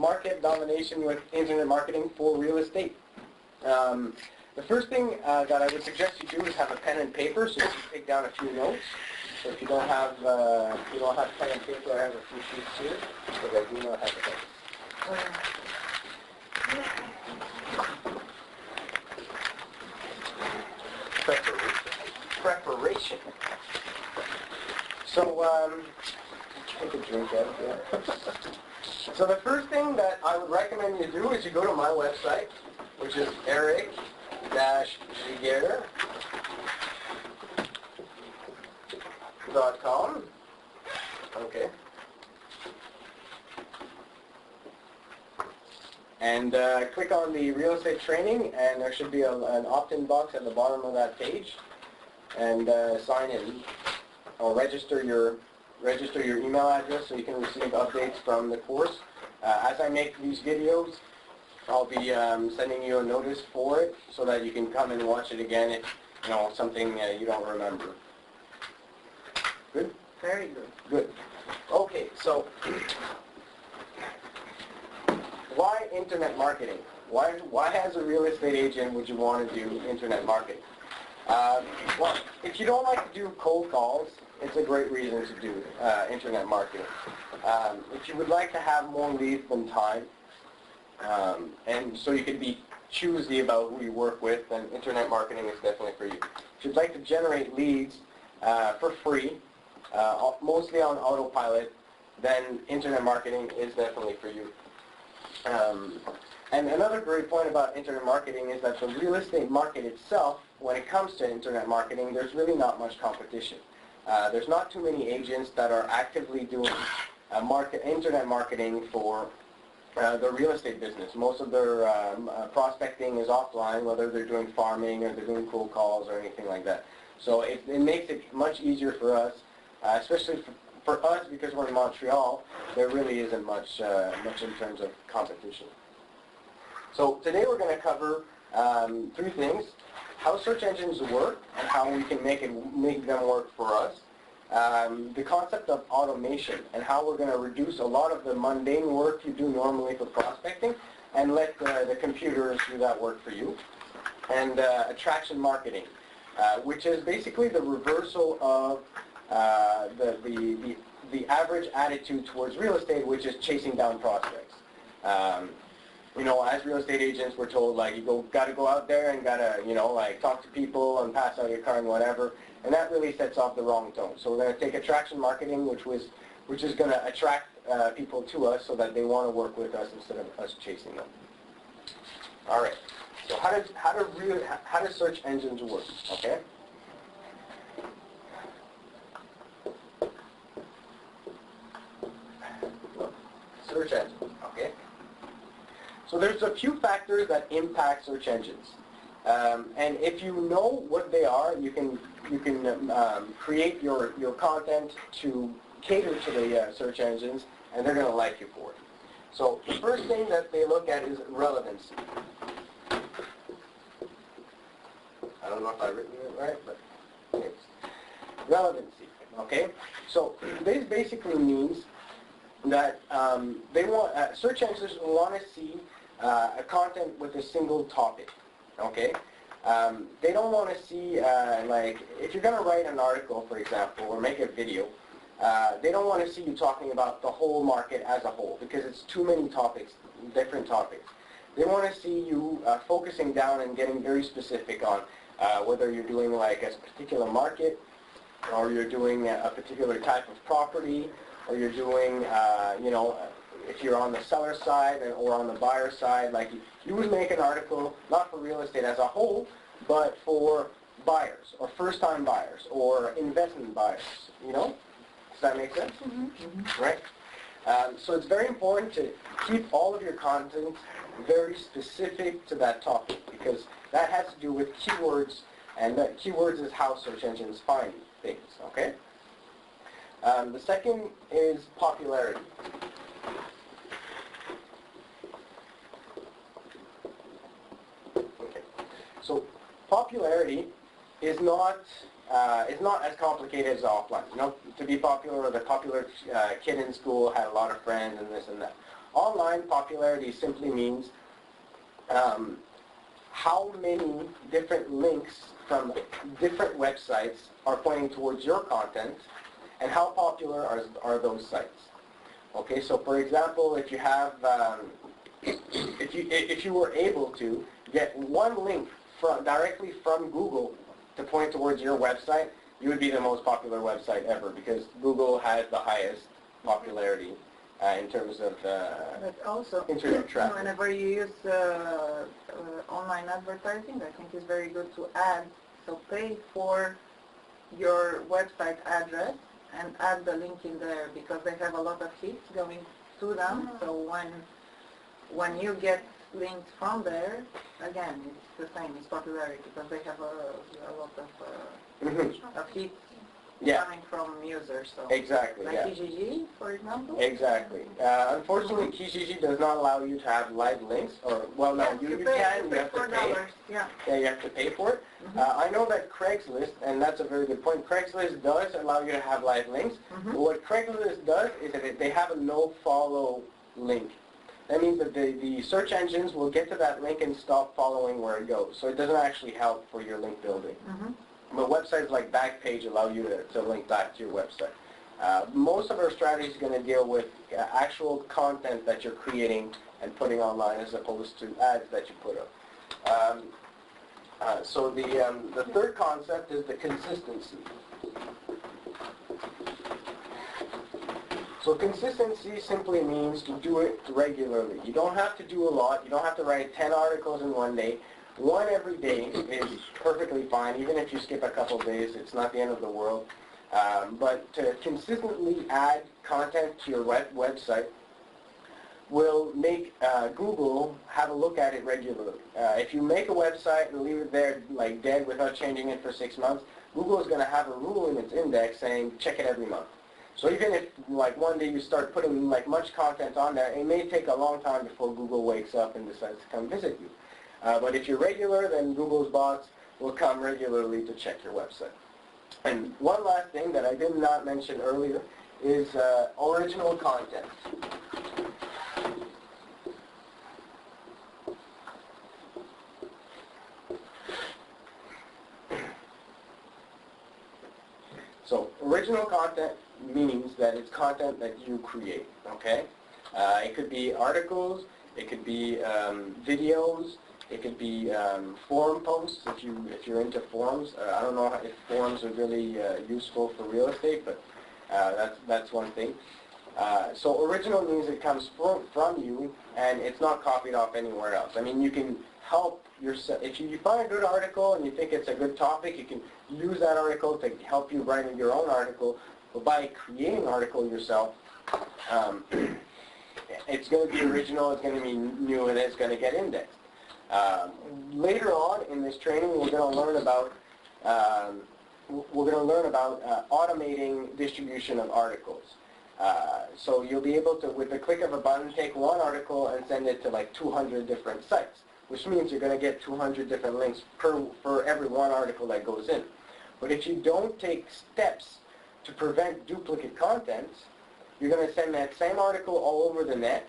market domination with internet marketing for real estate. The first thing that I would suggest you do is have a pen and paper, so you can take down a few notes. So if you don't have pen and paper, I have a few sheets here, because I do not have a pen. Preparation. So, take a drink out of here. So the first thing that I would recommend you do is you go to my website, which is eric-giguere.com. Okay. And click on the real estate training, and there should be an opt-in box at the bottom of that page. And sign in or register your email address so you can receive updates from the course. As I make these videos, I'll be sending you a notice for it so that you can come and watch it again if something you don't remember. Good? Very good. Good. Okay, so why internet marketing? Why as a real estate agent would you want to do internet marketing? Well, if you don't like to do cold calls, it's a great reason to do internet marketing. If you would like to have more leads than time, and so you can be choosy about who you work with, then internet marketing is definitely for you. If you'd like to generate leads for free, mostly on autopilot, then internet marketing is definitely for you. And another great point about internet marketing is that the real estate market itself, when it comes to internet marketing, there's really not much competition. There's not too many agents that are actively doing internet marketing for the real estate business. Most of their prospecting is offline, whether they're doing farming or they're doing cold calls or anything like that. So it makes it much easier for us, especially for us because we're in Montreal. There really isn't much in terms of competition. So today we're going to cover 3 things: how search engines work and how we can make them work for us. The concept of automation and how we're going to reduce a lot of the mundane work you do normally for prospecting and let the computers do that work for you. And attraction marketing, which is basically the reversal of the average attitude towards real estate, which is chasing down prospects. As real estate agents, we're told you got to go out there and got to talk to people and pass out your car and whatever, and that really sets off the wrong tone. So we're going to take attraction marketing, which is going to attract people to us so that they want to work with us instead of us chasing them. All right. So how do search engines work? Okay. Search engine. Okay. So there's a few factors that impact search engines, and if you know what they are, you can create your content to cater to the search engines, and they're going to like you for it. So the first thing that they look at is relevancy. I don't know if I've written it right, but it's relevancy. Okay. So this basically means that search engines want to see a content with a single topic, okay? They don't want to see, if you're going to write an article, for example, or make a video, they don't want to see you talking about the whole market as a whole, because it's too many topics, different topics. They want to see you focusing down and getting very specific on whether you're doing a particular market, or you're doing a particular type of property, or you're doing, if you're on the seller side or on the buyer side, you would make an article not for real estate as a whole, but for buyers or first-time buyers or investment buyers. Does that make sense? Mm-hmm. Mm-hmm. Right. So it's very important to keep all of your content very specific to that topic because that has to do with keywords, and that keywords is how search engines find things. Okay. The second is popularity. Okay. So popularity is not as complicated as offline. To be popular, the popular kid in school had a lot of friends and this and that. Online popularity simply means how many different links from different websites are pointing towards your content, and how popular are those sites. Okay, so for example, if you have, if you were able to get one link directly from Google to point towards your website, you would be the most popular website ever, because Google has the highest popularity in terms of but also, internet traffic. whenever you use online advertising, I think it's very good to add, so pay for your website address and add the link in there, because they have a lot of hits going to them. So when you get links from there, again, it's the same, it's popularity, because they have a lot of hits coming from users. So Exactly, like yeah. Kijiji, for example? Exactly. Unfortunately, Kijiji does not allow you to have live links, or, well, no, Yes, you pay, can, you have to $4. pay. Yeah. Yeah, you have to pay for it. I know that Craigslist, and that's a very good point, Craigslist does allow you to have live links. But what Craigslist does is that they have a no-follow link. That means that the search engines will get to that link and stop following where it goes. So it doesn't actually help for your link building. But websites like Backpage allow you to link back to your website. Most of our strategy is going to deal with actual content that you're creating and putting online, as opposed to ads that you put up. So the third concept is the consistency. So consistency simply means to do it regularly. You don't have to do a lot. You don't have to write 10 articles in one day. One every day is perfectly fine. Even if you skip a couple days, it's not the end of the world. But to consistently add content to your website will make Google have a look at it regularly. If you make a website and leave it there like dead without changing it for 6 months, Google is going to have a rule in its index saying check it every month. So even if like one day you start putting like much content on there, it may take a long time before Google wakes up and decides to come visit you. But if you're regular, then Google's bots will come regularly to check your website. And one last thing that I did not mention earlier is original content. So original content means that it's content that you create, okay? It could be articles, it could be videos, it could be forum posts if you're into forums. I don't know if forums are really useful for real estate, but that's one thing. So original means it comes from you and it's not copied off anywhere else. I mean, you can help yourself. If you find a good article and you think it's a good topic, you can use that article to help you write your own article. But by creating an article yourself, it's going to be original, it's going to be new, and it's going to get indexed. Later on in this training, we're going to learn about automating distribution of articles. So you'll be able to, with the click of a button, take one article and send it to like 200 different sites, which means you're going to get 200 different links for every one article that goes in. But if you don't take steps to prevent duplicate content, you're going to send that same article all over the net,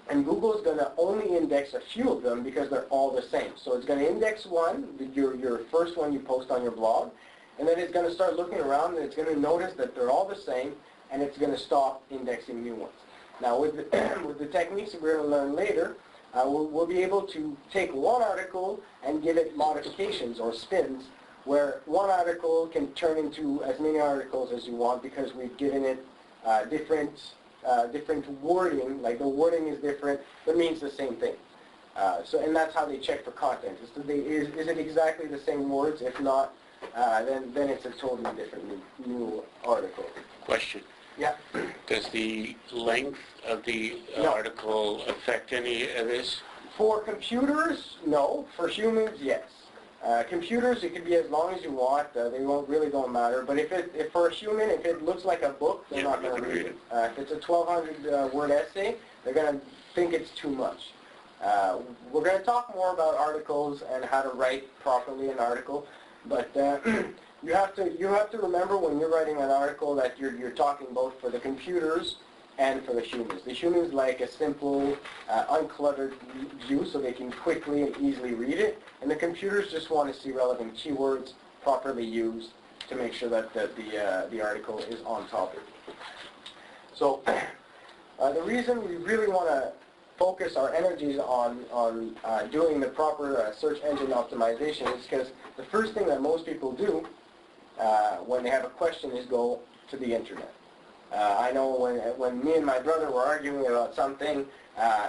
and Google is going to only index a few of them because they're all the same. So it's going to index one, your first one you post on your blog, and then it's going to start looking around and it's going to notice that they're all the same, and it's going to stop indexing new ones. Now with the techniques that we're going to learn later, we'll be able to take one article and give it modifications or spins, where one article can turn into as many articles as you want because we've given it different wording, like the wording is different, but means the same thing. And that's how they check for content. Is it exactly the same words? If not, then it's a totally different new article. Question. Yeah. Does the length of the No. article affect any of this? For computers, no. For humans, yes. Computers, it can be as long as you want. They really don't matter. But if for a human, if it looks like a book, they're not going to read it. If it's a 1,200 word essay, they're going to think it's too much. We're going to talk more about articles and how to write properly an article. But you have to remember when you're writing an article that you're talking both for the computers and for the humans. The humans like a simple, uncluttered view so they can quickly and easily read it, and the computers just want to see relevant keywords properly used to make sure that the article is on topic. So the reason we really want to focus our energies on doing the proper search engine optimization is because the first thing that most people do when they have a question is go to the internet. I know when me and my brother were arguing about something,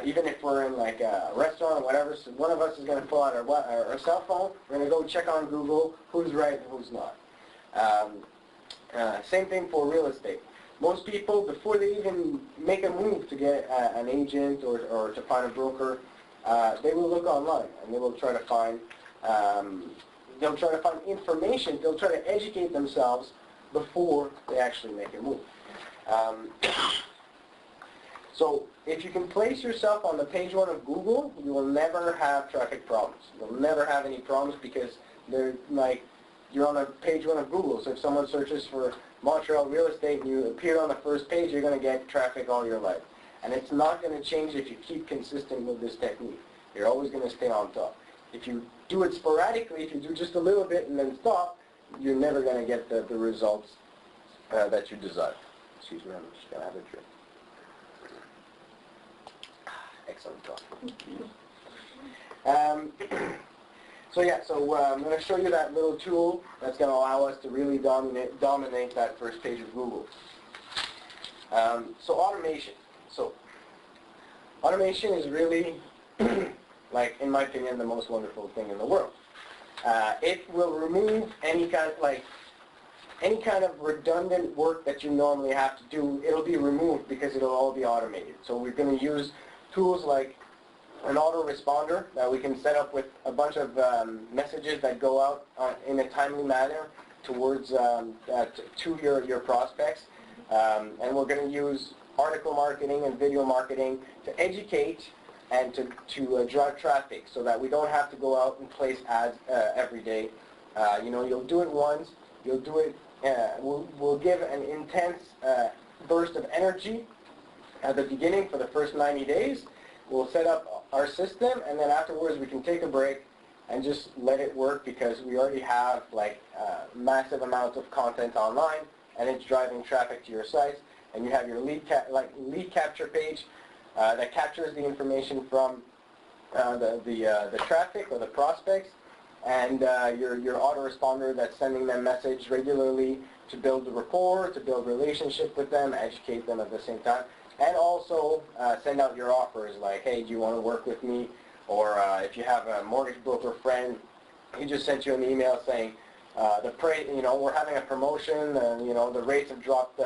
even if we're in like a restaurant or whatever, so one of us is going to pull out our cell phone, we're going to go check on Google who's right and who's not. Same thing for real estate. Most people, before they even make a move to get an agent or to find a broker, they will look online and they will try to find information. They'll try to educate themselves before they actually make a move. So if you can place yourself on the page 1 of Google, you will never have traffic problems. You'll never have any problems because you're on a page 1 of Google. So if someone searches for Montreal real estate and you appear on the first page, you're going to get traffic all your life. And it's not going to change if you keep consistent with this technique. You're always going to stay on top. If you do it sporadically, if you do just a little bit and then stop, you're never going to get the results that you desire. Excuse me, I'm just going to have a drink. Excellent talk. So I'm going to show you that little tool that's going to allow us to really dominate that first page of Google. So automation. So automation is really, like in my opinion, the most wonderful thing in the world. It will remove any kind of redundant work that you normally have to do. It'll be removed because it'll all be automated. So we're going to use tools like an autoresponder that we can set up with a bunch of messages that go out in a timely manner towards to your prospects. And we're going to use article marketing and video marketing to educate and to drive traffic so that we don't have to go out and place ads every day. You'll do it once. You'll do it. We'll give an intense burst of energy at the beginning for the first 90 days. We'll set up our system, and then afterwards we can take a break and just let it work because we already have massive amounts of content online, and it's driving traffic to your sites. And you have your lead capture page that captures the information from the traffic or the prospects, and your autoresponder that's sending them message regularly to build the rapport, to build relationship with them, educate them at the same time. And also send out your offers like, hey, do you want to work with me? Or if you have a mortgage broker friend, he just sent you an email saying we're having a promotion, the rates have dropped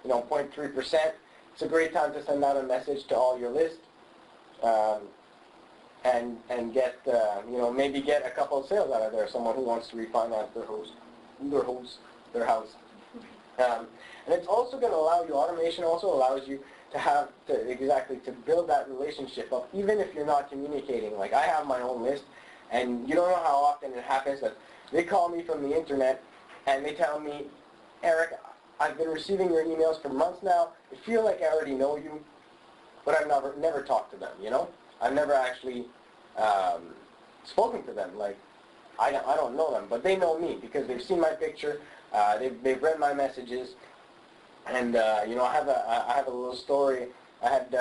0.3%. It's a great time to send out a message to all your list and get maybe get a couple of sales out of there. Someone who wants to refinance their house. And it's also going to allow you. Automation also allows you to build that relationship up, even if you're not communicating. Like I have my own list, and you don't know how often it happens that they call me from the internet and they tell me, Eric, I've been receiving your emails for months now. I feel like I already know you, but I've never talked to them. I've never actually spoken to them. Like I don't know them, but they know me because they've seen my picture, they've read my messages. And I have a little story. I had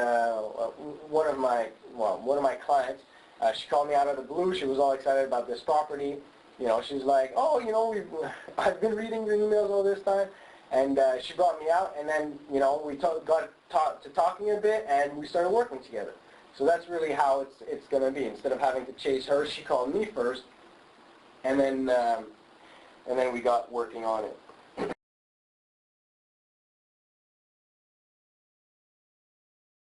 one of my clients. She called me out of the blue. She was all excited about this property. She's like, oh, I've been reading your emails all this time, and she brought me out. And then we got to talking a bit, and we started working together. So that's really how it's going to be. Instead of having to chase her, she called me first, and then we got working on it.